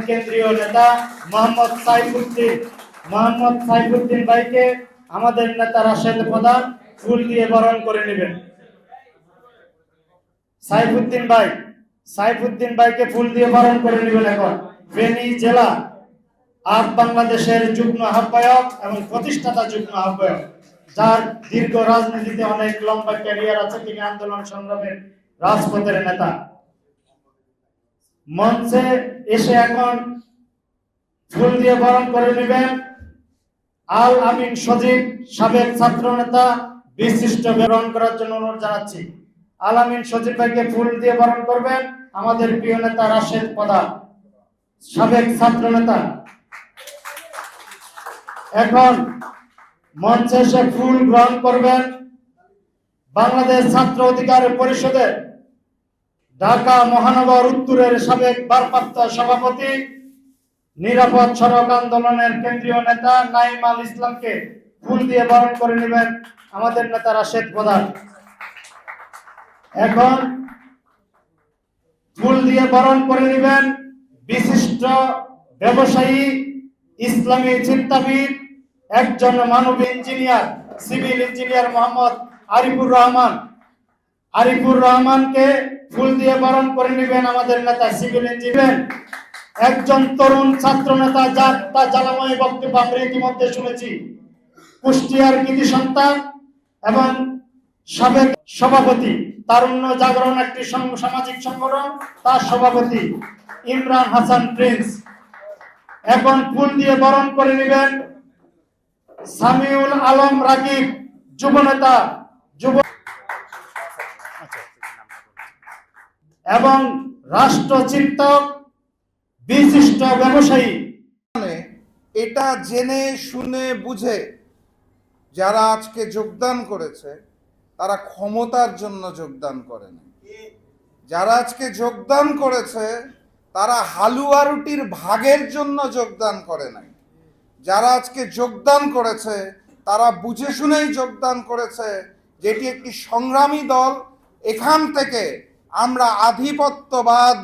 কেন্দ্রীয় নেতা মোহাম্মদ সাইফুদ্দিন ভাইকে আমাদের নেতা রাশেদ প্রধান ফুল দিয়ে বরণ করে নেবেন। সাইফুদ্দিন ভাইকে ফুল দিয়ে বরণ করে নেবেন। এখন ফেনী জেলা বাংলাদেশের যুগ্ম আহ্বায়ক এবং প্রতিষ্ঠাতা যুগ্ম আহ্বায়ক, যার দীর্ঘ রাজনীতিতে অনেক লম্বা ক্যারিয়ার আছে, তিনি আন্দোলন সংগ্রামের রাজপথের নেতা। মঞ্চে এসে এখন ফুল দিয়ে বরণ করে নেবেন আল আমিন সজীব, সাবেক ছাত্র নেতা, বিশিষ্ট বরণ করার জন্য অনুরোধ জানাচ্ছি। আল আমিন সজীব ভাইকে ফুল দিয়ে বরণ করবেন আমাদের প্রিয় নেতা রাশেদ প্রধান, সাবেক ছাত্র নেতা। এখন মঞ্চে এসে ফুল গ্রহণ করবেন বাংলাদেশ ছাত্র অধিকার পরিষদের ঢাকা মহানগর উত্তরের সাবেক ভারপ্রাপ্ত সভাপতি, নিরাপদ সড়ক আন্দোলনের কেন্দ্রীয় নেতা নাঈম আল ইসলামকে ফুল দিয়ে বরণ করে নেবেন আমাদের নেতা রাশেদ প্রধান। এখন ফুল দিয়ে বরণ করে নেবেন বিশিষ্ট ব্যবসায়ী, ইসলামী চিন্তাবিদ, একজন মানব engineer, civil engineer Mohammad Arifur রহমানকে ফুল দিয়ে বরণ করে নেবেন আমাদের নেতা সিভিল ইঞ্জিনিয়ার, একজন তরুণ ছাত্র নেতা, যার তার জ্বালাময় বক্তব্য আমরা ইতিমধ্যে শুনেছি, কুষ্টিয়ার কৃতি সন্তান এবং সাবেক সভাপতি, তারুণ্য জাগরণ একটি সামাজিক সংগঠন, তার সভাপতি ইমরান হাসান প্রিন্স। এখন ফুল দিয়ে বরণ করে নেবেন সামিউল আলম রাকিব, যুব নেতা এবং রাষ্ট্রচিন্তক, বিশিষ্ট ব্যবসায়ী। এটা জেনে শুনে বুঝে যারা আজকে যোগদান করেছে তারা ক্ষমতার জন্য যোগদান করেনি। যারা আজকে যোগদান করেছে তারা হালুয়া রুটির ভাগের জন্য যোগদান করে নাই। যারা আজকে যোগদান করেছে তারা বুঝে শুনেই যোগদান করেছে, যেটি একটি সংগ্রামী দল। এখান থেকে আমরা আধিপত্যবাদ